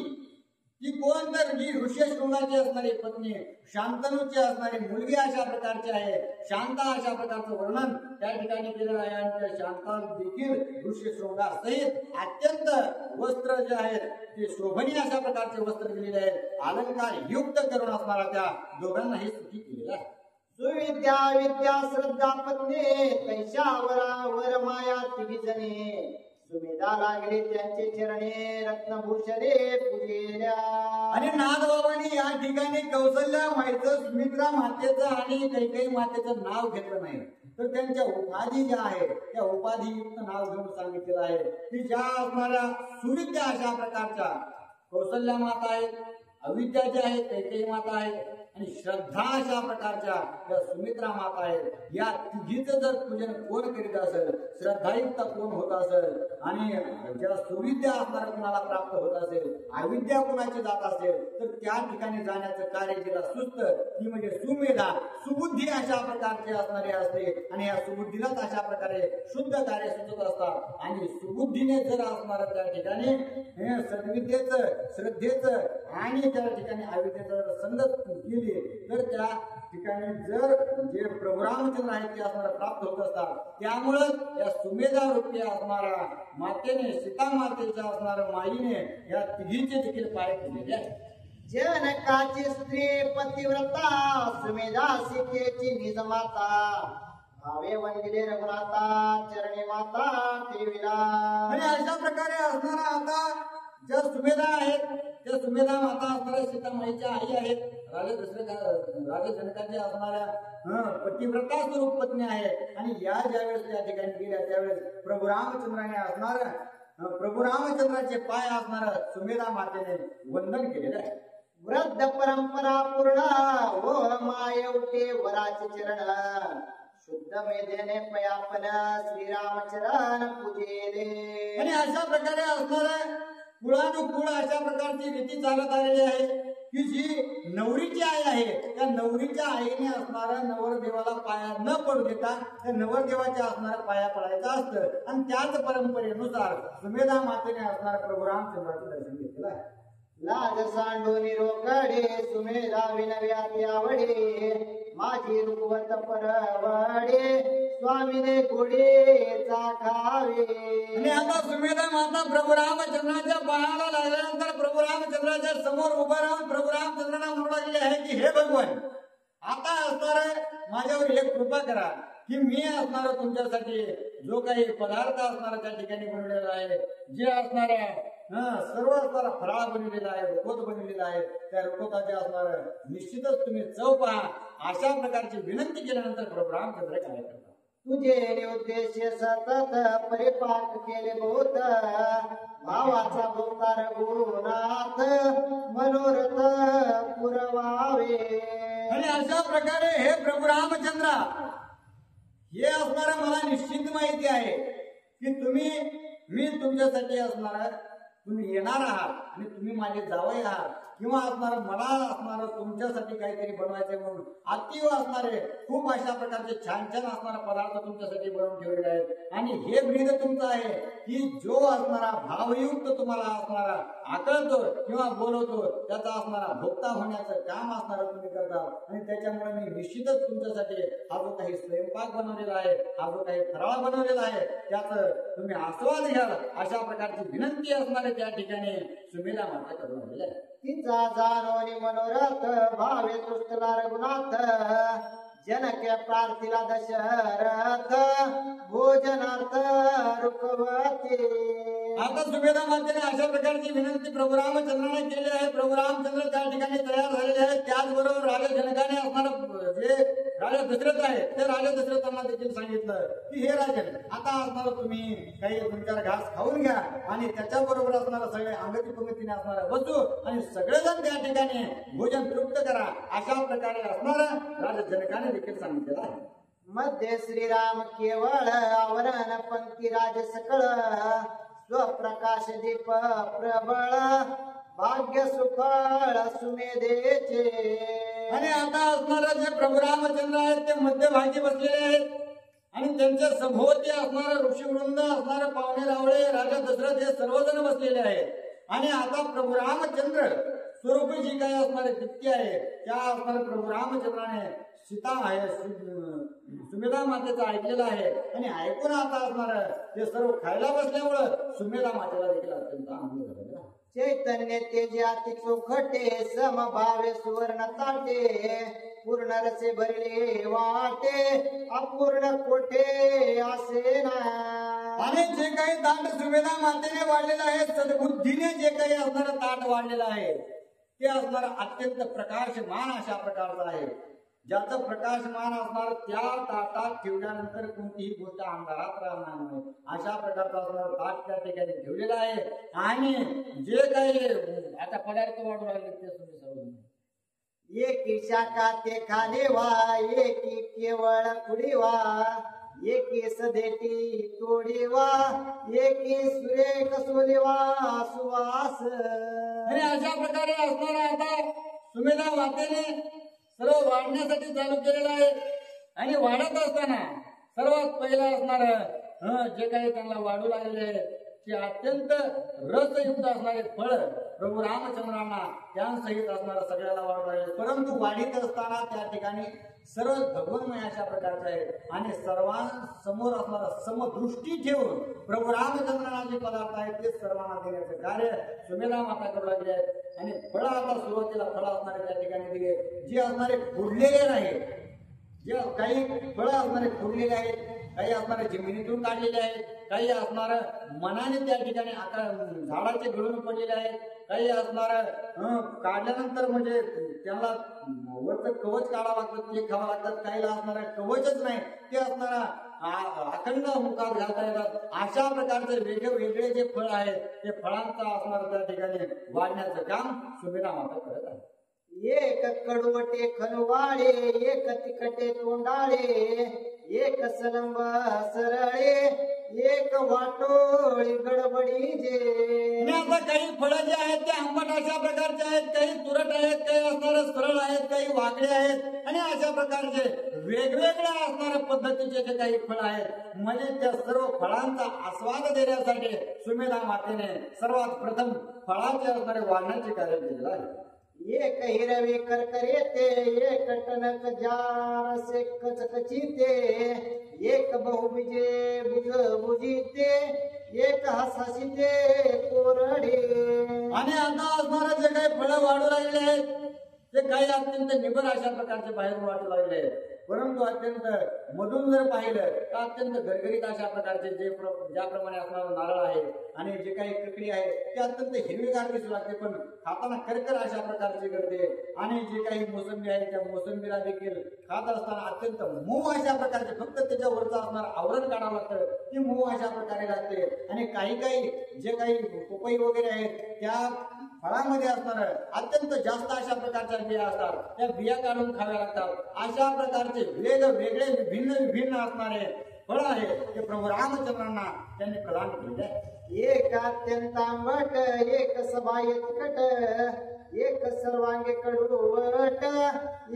A: ती कोण तर जी ऋष्यशृंगाची असणारी पत्नी शांतनूची असणारी मुलगी अशा प्रकारची आहे. शांता अशा प्रकारचं वर्णन त्या ठिकाणी केलेलं आहे. आणि त्या शांता देखील ऋष्यशृंगार सहित अत्यंत वस्त्र जे आहेत ते शोभनीय अशा प्रकारचे वस्त्र दिलेले आहेत. अलंकार युक्त करून असणारा त्या दोघांनाही स्तुती केलेला आहे.
B: सुविद्या विद्या श्रद्धा पत्नी कैशावरा वर माया तिघी जणे. सुमेधा लागले त्यांचे चरणे रत्नभूषणे पूजेल्या.
A: आणि नागबाबांनी या ठिकाणी कौशल्या माईचं सुमित्रा मातेचं आणि कैकेयी मातेचं नाव घेतलं नाही तर त्यांच्या उपाधी ज्या आहेत त्या उपाधीयुक्त नाव घेऊन सांगितलेलं आहे की ज्या असणाऱ्या सुविद्या अशा प्रकारच्या कौशल्या माता आहेत, अविद्या ज्या आहेत कैकेयी माता आहेत आणि श्रद्धा अशा प्रकारच्या या सुमित्रा माता आहेत. या तिघीचं जर पूजन कोण करीत असेल, श्रद्धायुक्त कोण होत असेल आणि ज्या सुविद्या असणाऱ्या कुणाला प्राप्त होत असेल, अविद्या कुणाची जात असेल तर त्या ठिकाणी जाण्याचं कार्य जिला सुस्त ती म्हणजे सुमेधा सुबुद्धी अशा प्रकारची असणारी असते. आणि या सुबुद्धीलाच अशा प्रकारे शुद्ध कार्य सुचत असतात. आणि सुबुद्धीने जर असणार त्या ठिकाणी सद्विद्येचं श्रद्धेचं आणि त्या ठिकाणी अविद्येचं संगत केली तर त्या ठिकाणी जर जे प्रभू रामचंद्र आहेत ते असणारा प्राप्त होत असतात. त्यामुळं या सुमेधा रूपी असणारा मातेने सीता मातेच्या असणाऱ्या माईने या तिघीचे देखील पाय केलेले आहेत.
B: जनकाची स्त्री पतिव्रता सुमेधा सीतेची निज माता. भावे वंदिले रघुनाथा चरणी माता देवीला.
A: आणि अशा प्रकारे असणारा आता ज्या सुमेधा आहेत त्या सुमेधा माता असणाऱ्या सीतामाईच्या आई आहेत. राजा जनकाच्या असणाऱ्या पतिव्रता स्वरूप पत्नी आहेत. आणि या ज्यावेळेस त्या ठिकाणी गेल्या त्यावेळेस प्रभू रामचंद्राने असणाऱ्या प्रभू रामचंद्राचे पाय असणाऱ्या सुमेधा मातेने वंदन केलेले आहे.
B: वृद्ध परंपरा पूर्ण व मायवटे वराचे चरण. शुद्ध मेधेने पयापन श्रीरामचरण पूजेले.
A: आणि अशा प्रकारे असणाऱ्या कुळानुकुळ अशा प्रकारची रीती चालत आलेली आहे की जी नवरीची आई आहे त्या नवरीच्या आईने असणाऱ्या नवरदेवाला पाया न पडू देता त्या नवरदेवाच्या असणाऱ्या पाया पडायचं असतं. आणि त्याच परंपरेनुसार सुमेधा मातेने असणाऱ्या प्रभू रामचंद्राचं दर्शन घेतलेलं आहे.
B: लाज सांडून रोकडे सुमेधा विनव्या त्यावडे. माझी रुपवत परवडे स्वामीने गोडीचा खावे.
A: आणि आता सुमेधा माता प्रभू रामचंद्राच्या पायाला लागल्यानंतर प्रभू रामचंद्राच्या समोर उभा राहून प्रभू रामचंद्रांना म्हणू लागले आहे की हे भगवान, आता असणार माझ्यावर एक कृपा करा की मी असणार तुमच्यासाठी जो काही पदार्थ असणार त्या ठिकाणी बनवलेला आहे, जे असणार सर्व असणारा फराळ बनवलेला आहे, रुखवत बनवलेला आहे, त्या रुखवताचे असणार निश्चितच तुम्ही चव पहा. अशा प्रकारची विनंती केल्यानंतर प्रभू रामचंद्र काय करतात,
B: तुझे उद्देश सतत परिपाक केले बहुत, भावाचा भोवतार गुणात मनोरथ पुरवावे.
A: आणि अशा प्रकारे हे प्रभू रामचंद्र, हे असणार मला निश्चित माहिती आहे की मी तुमच्यासाठी असणार, तुम्ही येणार आहात आणि तुम्ही माझे जावई आहात, किंवा असणार मला असणार तुमच्यासाठी काहीतरी बनवायचे म्हणून अतिव असणारे खूप अशा प्रकारचे छान छान असणारे पदार्थ तुमच्यासाठी बनवून ठेवलेले आहेत. आणि हे ब्रीद तुमचं आहे की जो असणारा भावयुक्त तुम्हाला असणारा आकळतो किंवा बोलवतो त्याचा असणारा भोक्ता होण्याचं काम असणार तुम्ही करता. आणि त्याच्यामुळे मी निश्चितच तुमच्यासाठी हा जो काही स्वयंपाक बनवलेला आहे, हा जो काही फराळ बनवलेला आहे त्याचं तुम्ही आस्वाद घ्याल, अशा प्रकारची विनंती असणारे त्या ठिकाणी सुमेधा माता करून आलेल्या आहे.
B: तिचा जानोनी मनोरथ भावे तुष्टला रघुनाथ, जनके प्रार्थिला दशरथ भोजनार्थ रुकवते.
A: आता सुमेधा मातेने अशा प्रकारची विनंती प्रभू रामचंद्राने केली आहे. प्रभू रामचंद्र त्या ठिकाणी तयार झालेले आहेत. त्याचबरोबर राजा जनकाने असणार जे राजा दशरथ आहे ते राजा दशरथांना देखील सांगितलं की हे राजन, आता असणार तुम्ही काही तुमच्या घास खाऊन घ्या आणि त्याच्याबरोबर असणारा सगळे अंगती पंगतीने असणारा बसू आणि सगळेजण त्या ठिकाणी भोजन तृप्त करा, अशा प्रकारे असणारा राजा जनकाने देखील सांगितलेलं आहे.
B: मध्ये श्रीराम केवळ आवरण पंक्ती राज सकळ, स्वप्रकाश दीप प्रबळ भाग्य सुफळ सुमेधेचे.
A: आणि आता असणारा जे प्रभू रामचंद्र आहेत ते मध्यभागी बसलेले आहेत आणि त्यांच्या सभोवती असणारे ऋषीवृंद, असणारे पाहुणे रावळे, राजा दशरथ हे सर्वजण बसलेले आहेत. आणि आता प्रभू रामचंद्र स्वरूपी जी काही असणारे दीप्ती आहे त्या असणारे प्रभू रामचंद्राने सीता आहे सुमेधा मातेचं ऐकलेलं आहे. आणि ऐकून आता असणार ते सर्व खायला बसल्यामुळं सुमेधा मातेला देखील अत्यंत आनंद झालेला आहे.
B: चैतन्य तेजे अति चोखटे, समभावे सुवर्ण ताटे, पूर्ण रसे भरले वाटे, अपूर्ण कोठे असे ना.
A: आणि जे काही ताट सुमेधा मातेने वाढलेलं आहे, सद्बुद्धीने जे काही असणारं ताट वाढलेलं आहे ते असणारं अत्यंत प्रकाशमान अशा प्रकारचं आहे. ज्याचं प्रकाशमान असणार त्या ताटात ठेवल्यानंतर कोणतीही गोष्ट अंधारात राहणार नाही, अशा प्रकारचा असणार ताट त्या ठिकाणी ठेवलेला आहे. आणि जे काही आता पदार्थ वाढू लागले ते तुम्ही सर्व
B: एकी शाखा ते खाले वा, एकी केवळ कुडी वा, एकी सदेटी तोडी वा, एकी सुरेख सोली वा सुवास.
A: आणि अशा प्रकारे असणार आता सुमेधा मातेने सर्व वाढण्यासाठी चालू केलेलं आहे. आणि वाढत असताना सर्वात पहिला असणार जे काही त्यांना वाढू लागलेले ते अत्यंत रसयुक्त असणारे फळ प्रभू रामचंद्रांना त्यांसहित असणारा सगळ्याला वाढू लागले. परंतु वाढीत असताना त्या ठिकाणी सर्व भगवन्मय अशा प्रकारचे आहे. आणि सर्वांसमोर असणारा समदृष्टी ठेवून प्रभू रामचंद्रांना जे पदार्थ आहेत ते सर्वांना देण्याचे कार्य सुमेधा माता करू लागले आहेत. आणि फळ आता सुरुवातीला फळ असणारे त्या ठिकाणी दिले, जे असणारे फुडलेले नाही, जे काही फळं असणारे फुडलेले आहेत, काही असणारे जमिनीतून काढलेले आहेत, काही असणार मनाने त्या ठिकाणी झाडाचे गळून पडलेले आहेत, काही असणार काढल्यानंतर म्हणजे त्याला वरचं कवच काढावं लागतं ते खावं लागतात, काहीला असणार कवचच नाही ते असणारा अखंड मुखात घालता येतात. अशा प्रकारचे वेगळे जे फळ आहेत ते फळांचा असणार त्या ठिकाणी वाढण्याचं काम सुमेधा माता करत आहे.
B: एक कडवटे खनवाळे, एक तिखटे तोंडाळे, एक सलंब सरळे, एक वाटोळी गडबडीजे.
A: आता काही फळं जे आहेत ते आंबट अशा प्रकारचे आहेत, काही तुरट आहेत, काही असणारे सरळ आहेत, काही वाकडे आहेत. आणि अशा प्रकारचे वेगवेगळ्या असणाऱ्या पद्धतीचे जे काही फळ आहेत, म्हणजे त्या सर्व फळांचा आस्वाद देण्यासाठी सुमेधा मातेने सर्वात प्रथम फळाचे असणारे वाढण्याचे कार्य केलेलं आहे.
B: एक हिरवी करकरेते, एक टणक जारसे कचकचीते, एक बहुबीजे बुजबुजीते, एक हसासीते कोरडे.
A: आणि आता असणारे जे काही फळं वाढू लागले आहेत ते काही अत्यंत निबर अशा प्रकारचे बाहेर वाढू लागले आहेत. परंतु अत्यंत मधून जर पाहिलं तर अत्यंत घरघरीत अशा प्रकारचे ज्याप्रमाणे असणारं नारळ आहे आणि जे काही ककडी आहे ते अत्यंत हिरवीगार दिसू लागते, पण खाताना करकर अशा प्रकारची करते. आणि जे काही मोसंबी आहे त्या मोसंबीला देखील खात असताना अत्यंत मऊ अशा प्रकारचे, फक्त त्याच्यावरचं असणार आवरण काढावं लागतं, ती मऊ अशा प्रकारे लागते. आणि काही जे काही पपई वगैरे आहेत त्या फळामध्ये असणार अत्यंत जास्त अशा प्रकारच्या बिया असतात, त्या बिया काढून खाव्या लागतात. अशा प्रकारचे वेगवेगळे विभिन्न असणारे फळ आहे ते प्रभू रामचंद्रांना त्यांनी प्रदान केले.
B: एक अत्यंत आंबट, एक सबाय तिखट, एक सर्वांगे कडवट,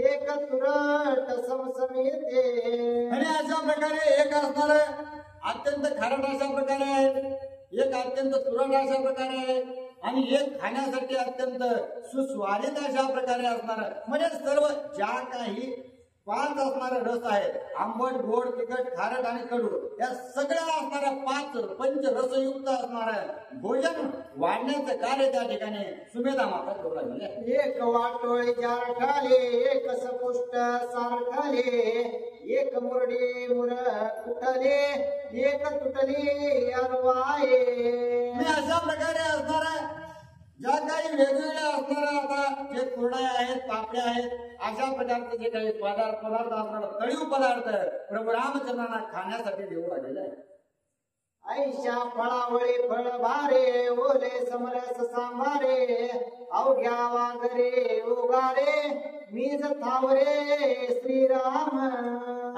B: एक तुरट समसमिते.
A: आणि अशा प्रकारे एक असणार अत्यंत खारट अशा प्रकारे आहे, एक अत्यंत तुरट अशा प्रकारे आहे आणि एक खाण्यासाठी अत्यंत सुस्वादित अशा प्रकारे असणार. म्हणजे सर्व ज्या काही 5 असणारे रस आहेत, आंबट, गोड, तिखट, खारट आणि कडू, या सगळ्या असणाऱ्या 5 पंचरसयुक्त असणाऱ्या भोजन वाढण्याचं कार्य त्या ठिकाणी सुमेधा माता करू लागली.
B: एक वाटोळी जार ठाले, एक सपुष्ट सार ठाले, एक मुरडी मुर कुठले, एक तुटली अरवाये.
A: आणि अशा प्रकारे असणाऱ्या ज्या काही वेगवेगळ्या असणाऱ्या आता जे कुरड्या आहेत, पापड्या आहेत, अशा प्रकारचे जे काही पदार्थ असणार तळीव पदार्थ प्रभू रामचंद्रांना खाण्यासाठी देऊ लागलेले आहे.
B: ऐशा फळावळी फळ भारे, ओले समरस सांभारे, अवघ्या वाघरे उगारे, मीज थावरे श्रीराम.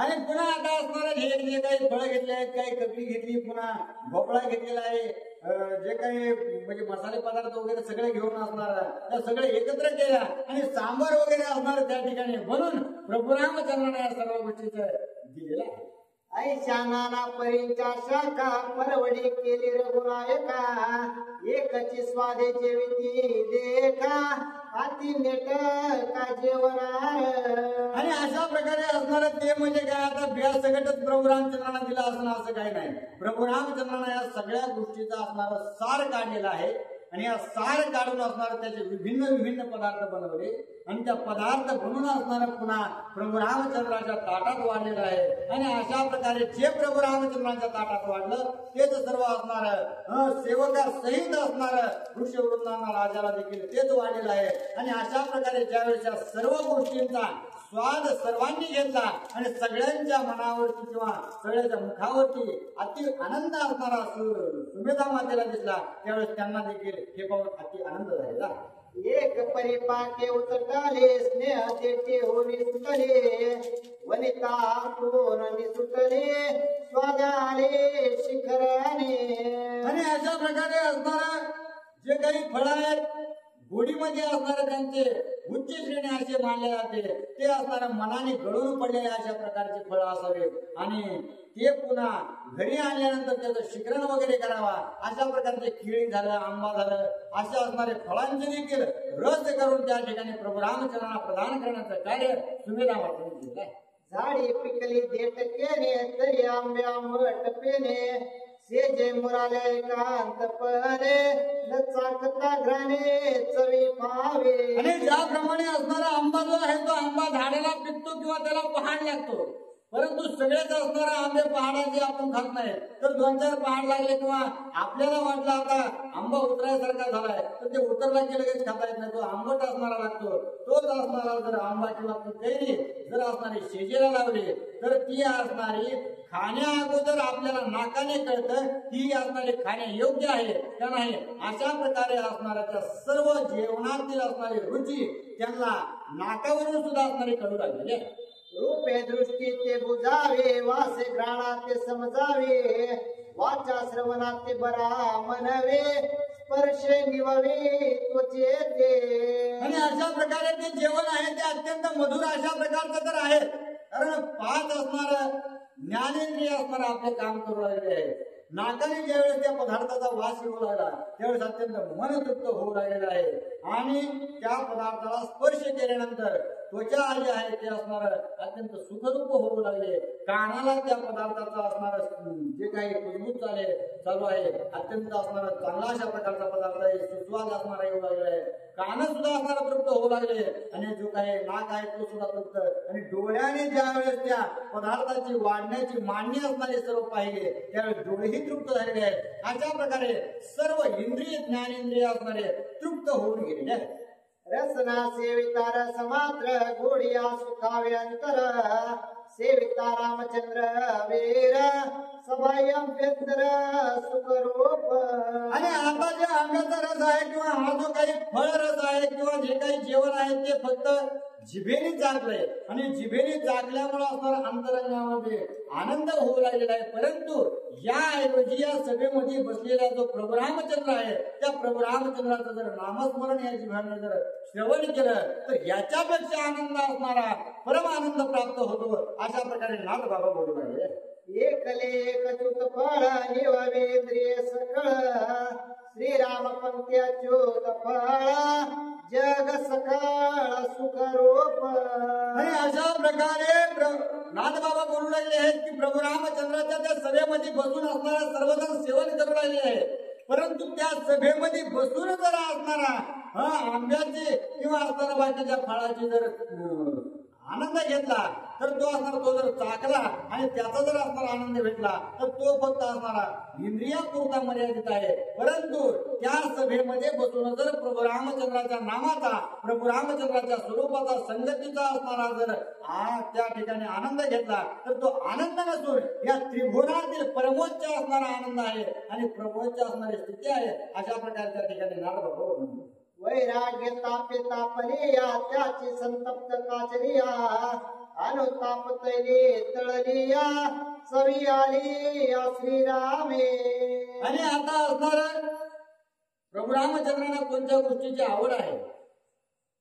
A: आणि पुन्हा आता असणारे हे जे काही फळं घेतले आहेत, काही ककडी घेतली, पुन्हा भोपळा घेतलेला आहे, जे काही म्हणजे मसाले पदार्थ वगैरे सगळे घेऊन असणार त्या सगळे एकत्र केल्या आणि सांबार वगैरे असणार त्या ठिकाणी, म्हणून प्रभू रामचंद्राने या सर्व गोष्टीचं दिलेलं आहे.
B: ऐशा नाना परींच्या शाखा, परवडी केली रघुनायका, एकची स्वादे जेविती देखा, हाती नेट का जेवणार.
A: आणि अशा प्रकारे असणार ते म्हणजे काय, आता बिया सगळच प्रभू रामचंद्रांना दिला असणं असं काही नाही. प्रभू रामचंद्रांना या सगळ्या गोष्टीचा असणारा सार काढलेला आहे आणि या सार काढून असणार त्याचे विभिन्न पदार्थ बनवले आणि त्या पदार्थ बनवून असणार पुन्हा प्रभू रामचंद्राच्या ताटात वाढलेलं आहे. आणि अशा प्रकारे जे प्रभू रामचंद्राच्या ताटात वाढलं तेच सर्व असणार सेवका सहित असणार ऋषीवृंदांना राजाला देखील तेच वाढलेलं आहे. आणि अशा प्रकारे ज्यावेळेस या सर्व गोष्टींचा स्वाद सर्वांनी घेतला आणि सगळ्यांच्या मनावरती किंवा सगळ्यांच्या मुखावरती अति आनंद असणारा सुमेधा मातेला दिसला, त्यावेळेस त्यांना देखील हे पाहून अति आनंद झालेला.
B: एक परिपाके उतटाले, स्नेह तेटे होली सुटले, वनिता कोण सुटले, स्वादाले शिखराने.
A: आणि अशा प्रकारे असणारा जे काही फळ आहेत गोडीमध्ये असणारे त्यांचे उच्च श्रेणी असे मानले जाते, ते असणाऱ्या मनाने गळून पडलेले अशा प्रकारचे फळ असावेत आणि ते पुन्हा घरी आणल्यानंतर त्याचं शिकरण वगैरे करावा. अशा प्रकारचे केळी झालं, आंबा झालं, असे असणारे फळांचे देखील रस करून त्या ठिकाणी प्रभू रामचंद्रांना प्रदान करण्याचं कार्य सुमेधा मातेने केलं आहे.
B: झाडी पिकली देठ केने, तरी आंब्या मठ पेने, से जे मुराले एकांतपणे, चाकता घराने चवी पावे.
A: आणि ज्याप्रमाणे असणारा आंबा जो आहे तो आंबा झाडाला पिकतो किंवा त्याला पहाड लागतो, परंतु सगळेच असणारा आंबे पहाडाचे आपण खात नाही. तर 2-4 पहाड लागले किंवा आपल्याला वाटलं आता आंबा उतरायसारखा झालाय तर ते उतरला की लगेच खाता येत नाही, तो आंबट असणारा लागतो. तोच असणारा जर आंबा किंवा कैरी जर असणारी शेजेला लावली तर ती असणारी खाण्या अगोदर आपल्याला नाकाने कळतं ती असणारी खाणे योग्य आहे का नाही. अशा प्रकारे असणाऱ्या त्या सर्व जेवणातील असणारी रुची त्यांना नाकावरून सुद्धा असणारी कळू लागलेली आहे.
B: रूपे दृष्टी ते बुजावे, वासे घ्राणा ते समजावे, वाचा श्रवणा ते बरा मनवे, स्पर्शे निवावे त्वचे ते.
A: आणि अशा प्रकारे ते जेवण आहे ते अत्यंत मधुर अशा प्रकारचं तर आहे, कारण 5 असणार ज्ञानेंद्रिय असणार आपले काम करू लागले आहे. नाकाने ज्यावेळेस त्या पदार्थाचा वास येऊ लागला त्यावेळेस अत्यंत मन तृप्त होऊ लागलेलं आहे आणि त्या पदार्थाला स्पर्श केल्यानंतर त्वचा जी आहे ते असणार अत्यंत सुखरूप होऊ लागले. कानाला त्या पदार्थाचा असणार जे काही कुजबूज चालू आहे अत्यंत असणार चांगला अशा प्रकारचा पदार्थ आहे, सुस्वाद असणारा येऊ लागलेला आहे. कान सुद्धा असणारा तृप्त होऊ लागले आणि जो काही नाक आहे तो सुद्धा तृप्त आणि डोळ्याने ज्यावेळेस त्या पदार्थाची वाढण्याची मान्य असणारे सर्व पाहिले त्यावेळेस डोळेही तृप्त झालेले आहेत. अशा प्रकारे सर्व इंद्रिय ज्ञानेंद्रिय असणारे तृप्त होऊन गेलेले आहेत.
B: रसना सेविता रस मात्र गोडिया सुखावे अंतर सेविता रामचंद्र वीर सभयंभ्यंतर सुखरूप.
A: आणि आता जे आंब्याचा रस आहे किंवा हा जो काही फळ रस आहे किंवा जे काही जेवण आहे ते फक्त जिभेने जागलंय आणि जिभेने जागल्यामुळे असणारा अंतरंगामध्ये आनंद होऊ लागलेला आहे. परंतु याऐवजी या सभेमध्ये बसलेला जो प्रभू रामचंद्र आहे त्या प्रभू रामचंद्राचं जर नामस्मरण या जिव्हाने जर श्रवण केलं तर याच्यापेक्षा आनंद असणारा परम आनंद प्राप्त होतो. अशा प्रकारे नाथ बाबा बोलू लागले.
B: एकले एकच्युत फळ निववेंद्रिय सकळ श्रीराम पंक्त्याच्युत फळ जग सकाळ सुखरूप.
A: आणि अशा प्रकारे नाथ बाबा बोलू लागले आहेत की प्रभू रामचंद्राच्या त्या सभेमध्ये बसून असणारा सर्वजण सेवन करू लागले आहे. परंतु त्या सभेमध्ये बसून जर असणारा आंब्याची किंवा असणारा बाकीच्या फळाची जर आनंद घेतला तर तो असणार तो जर चाकला आणि त्याचा जर असणारा आनंद भेटला तर तो फक्त असणारा इंद्रियापुरता मर्यादित आहे. परंतु त्या सभेमध्ये बसून जर प्रभू रामचंद्राच्या नामाचा प्रभू रामचंद्राच्या स्वरूपाचा संगतीचा असणारा जर त्या ठिकाणी आनंद घेतला तर तो आनंद नसून या त्रिभुवनातील परमोच्च असणारा आनंद आहे आणि प्रभोच्च असणारी स्थिती आहे. अशा प्रकारे त्या ठिकाणी नाथ
B: वैराग्य तापे तापलिया त्याची संतप्त काचलिया अनुताप तैली तळलिया सवी आली श्रीरामे.
A: आणि आता असणार प्रभू रामचंद्रांना कोणत्या गोष्टीची आवड आहे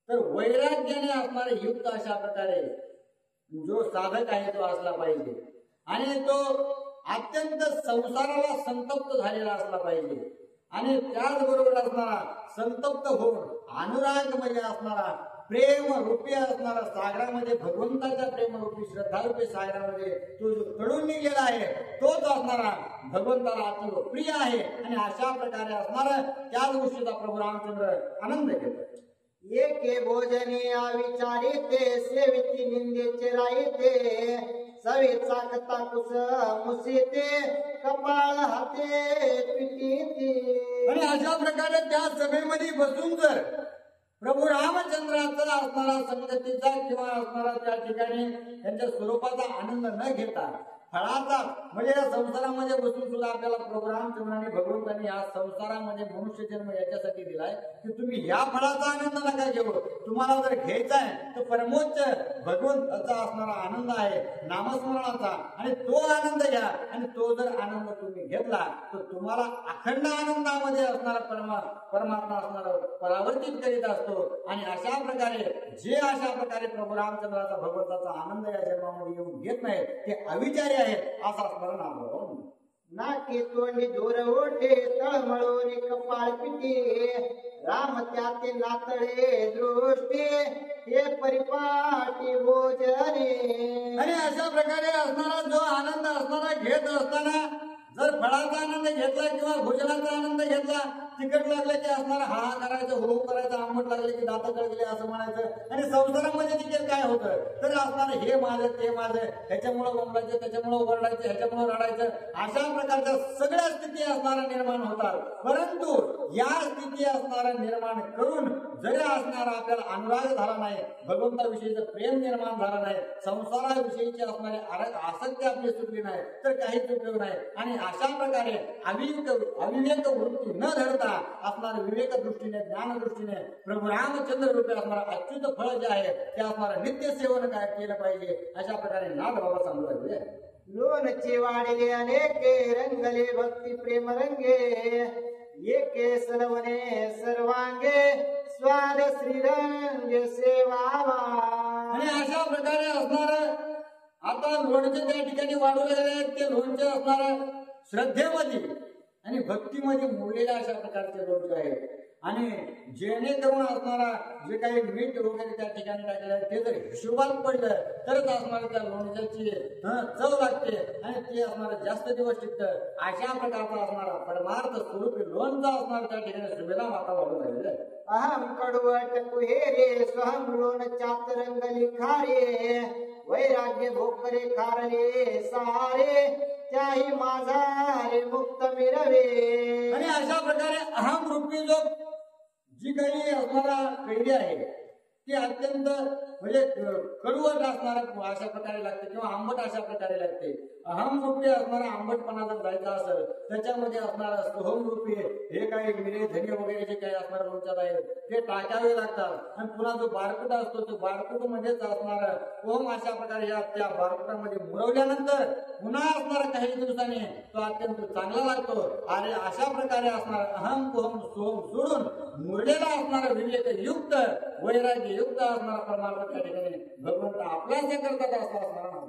A: तर वैराग्याने असणारे युक्त अशा प्रकारे जो साधक आहे तो असला पाहिजे आणि तो अत्यंत संसाराला संतप्त झालेला असला पाहिजे आणि त्याचबरोबर असणारा संतप्त होऊन अनुरागमय असणारा प्रेम रूपी असणारा सागरामध्ये भगवंताच्या प्रेमरूपी श्रद्धारूपी सागरामध्ये तो जो तडून निघेला आहे तोच असणारा भगवंताला अति प्रिय आहे. आणि अशा प्रकारे असणारा त्याच गोष्टीचा प्रभू रामचंद्र आनंद घेतो.
B: एके भोजने अविचारिते सेविती निंदेचे राईते सवे चाकता कुस मुसीते कपाळ हाते पिटीते.
A: आणि अशा प्रकारे त्या सभेमध्ये बसून जर प्रभू रामचंद्राचा असणारा संगतीचा किंवा असणारा त्या ठिकाणी त्यांच्या स्वरूपाचा आनंद न घेता फळाचा म्हणजे या संसारामध्ये बसून सुद्धा आपल्याला प्रभू रामचंद्राने भगवंतांनी या संसारामध्ये मनुष्य जन्म याच्यासाठी दिलाय की तुम्ही या फळाचा आनंद नका घेऊ. तुम्हाला जर घ्यायचा आहे तर परमोच्च भगवंताचा असणारा आनंद आहे नामस्मरणाचा आणि तो आनंद घ्या. आणि तो जर आनंद तुम्ही घेतला तर तुम्हाला अखंड आनंदामध्ये असणारा परमात्मा असणारा परावर्तित करीत असतो. आणि अशा प्रकारे जे अशा प्रकारे प्रभू रामचंद्राचा भगवंताचा आनंद या जन्मामध्ये येऊन घेत नाही ते अविचारी आहे असा स्मरण आलं.
B: नाके तोंडी दूर ओढे तळमळून कपाळ पिटी राम त्याते नातळे दृष्टी हे परिपाटी भोजने.
A: आणि अशा प्रकारे असणारा जो आनंद असणारा घेत असताना जर फळाचा आनंद घेतला किंवा भोजनाचा आनंद घेतला तिखट लागलं की असणारा हा करायचं हो करायचं आंबट लागले की दात कळले असं म्हणायचं. आणि संसारामध्ये देखील काय होतं तर असणार हे माझं ते माझं ह्याच्यामुळं बोंबलायचं त्याच्यामुळं ओरडायचं ह्याच्यामुळं रडायचं अशा प्रकारच्या सगळ्या स्थिती असणारा निर्माण होतात. परंतु या स्थिती असणारा निर्माण करून जरी असणारा आपल्याला अनुराग झाला नाही भगवंताविषयीचं प्रेम निर्माण झाला नाही संसाराविषयीची असणारी आसक्ती आपली सुटली नाही तर काहीच उपयोग नाही. आणि अशा प्रकारे अविवेक वृत्ती न धरता असणाऱ्या विवेक दृष्टीने ज्ञान दृष्टीने प्रभू रामचंद्र रूपी असणारा अच्युत फळ जे आहे ते असणारं नित्य सेवन काय केलं पाहिजे अशा प्रकारे नाथ बाबा सांगू लागले.
B: लोणचे वाढले अनेके रंगले भक्ती प्रेम रंगे एके सर्वने सर्वांगे स्वाद श्रीरंग सेवावा.
A: आणि अशा प्रकारे असणार आता लोणचे त्या ठिकाणी वाढू लागले आहेत ते लोणचे असणार श्रद्धेमध्ये आणि भक्तीमध्ये मुरलेल्या अशा प्रकारचे लोणचे आहेत. आणि जेणेकरून असणारा जे काही मीठ वगैरे त्या ठिकाणी टाकलेलं आहे ते जर हिशोबात पडलं तरच असणाऱ्या त्या लोणच्याची चव लागते आणि ते असणारं जास्त दिवस टिकतं. अशा प्रकारचा असणारा परमार्थ स्वरूपी लोणचं असणार त्या ठिकाणी सुभेदा माता वाढून राहिलेलं आहे.
B: अहम कडवट कुहेरे स्वहम लोण चातरंग लिखारे वैराग्य भोकरे खारले सारे त्याही माझा रे मुक्त मिरवे.
A: आणि अशा प्रकारे अहम रूपी जो जी काही असणारा कैरी आहे ती अत्यंत म्हणजे कडवट असणारा अशा प्रकारे लागते किंवा आंबट अशा प्रकारे लागते. अहम रूपी असणारा आंबटपणा जर जायचा असेल त्याच्यामध्ये असणारा सोहम रूपी हे काही मिरे धने वगैरे जे काही असणारे लोणच्यात आहेत ते टाकावे लागतात. आणि पुन्हा जो बारकुटा असतो तो बारकुट मध्येच असणारा ओम अशा प्रकारे त्या बारकुटामध्ये मुरवल्यानंतर पुन्हा असणारा काही दिवसांनी तो अत्यंत चांगला लागतो. आणि अशा प्रकारे असणारा अहम ओम सोहम सोडून मुरलेला असणारा विवेक युक्त वैराग्य युक्त असणारा परमार्थ त्या ठिकाणी भगवंत आपल्याच करतात असा असणारा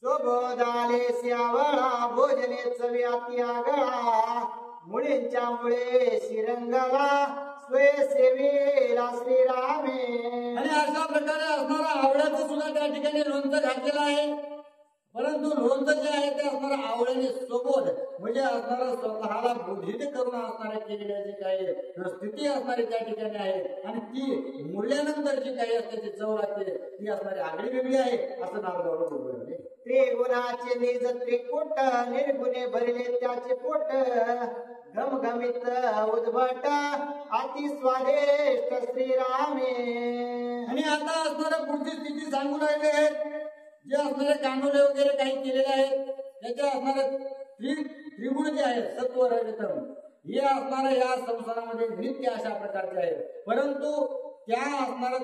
B: शोभोदाले श्यावळा भोजने चव्याती आगळा मुळींच्या मुळे श्रीरंगाला स्वयंसेवेला श्रीरामे.
A: आणि अशा प्रकारे असणारा आवळ्याचं सुद्धा त्या ठिकाणी लोणचं घातलेलं आहे. परंतु लोणचं जे आहे ते असणारं आवळ्याने सोबत म्हणजे असणारं स्वतःला बोधित करून असणाऱ्या केलेल्या जी काही स्थिती असणारी त्या ठिकाणी आहे आणि ती मुरल्यानंतर जी काही असते चव लागते ती असणारी आगळी वेगळी आहे असं नामदेवाला बोलले.
B: त्रिगुणाचे निज त्रिकुट निर्गुणे भरले त्याचे पोट घमघमित उद्भट अति स्वादिष्ट श्रीरामे.
A: आणि आता असणाऱ्या पुढची स्थिती सांगू लागले आहेत जे असणारे कांडोले वगैरे काही केलेले आहेत त्याच्या असणारे त्रिगुण जे आहेत सत्व रजतम हे असणाऱ्या या संसारामध्ये नित्य अशा प्रकारचे आहेत. परंतु त्या असणाऱ्या